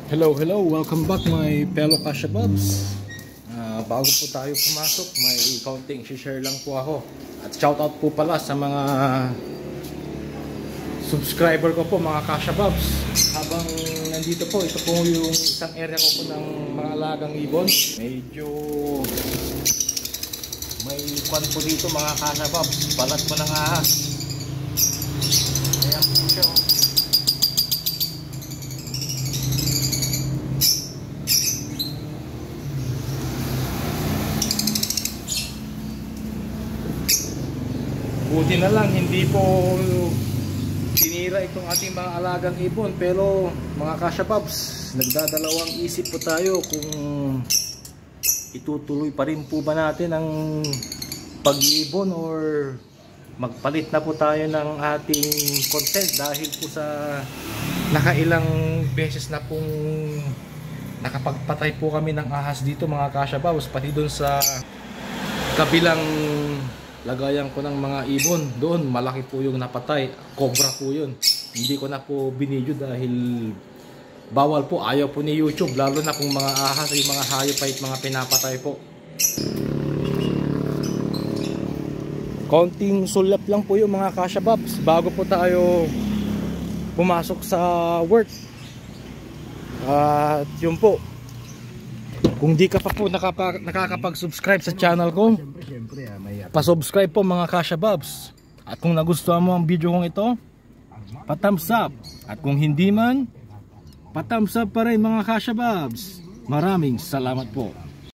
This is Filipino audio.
Hello, welcome back my fellow Kashababs. Bago po tayo pumasok, may counting share lang po ako. At shoutout po pala sa mga subscriber ko po, mga Kashababs. Habang nandito po, ito po yung isang area ko po ng mga alagang ibon. Medyo may kwan po dito mga Kashababs, balat po ng ahas. Ayan po siya. Buti na lang hindi po sinira itong ating mga alagang ibon, pero mga Kashababs, nagdadalawang isip po tayo kung itutuloy pa rin po ba natin ang pag-iibon or magpalit na po tayo ng ating content dahil po sa nakailang beses na pong nakapagpatay po kami ng ahas dito mga Kashababs, pati doon sa kabilang lagayan ko ng mga ibon. Doon malaki po yung napatay, cobra po yun. Hindi ko na po binidyo dahil bawal po, ayaw po ni YouTube, lalo na kung mga ahas ay mga hayop ay mga pinapatay po. Konting sulap lang po yung mga Kashababs bago po tayo pumasok sa work. At yun po, kung di ka pa po nakakapag-subscribe sa channel ko, pa-subscribe po mga Kashababs. At kung nagustuhan mo ang video kong ito, pa-thumbs up. At kung hindi man, pa-thumbs up pa rin mga Kashababs. Maraming salamat po.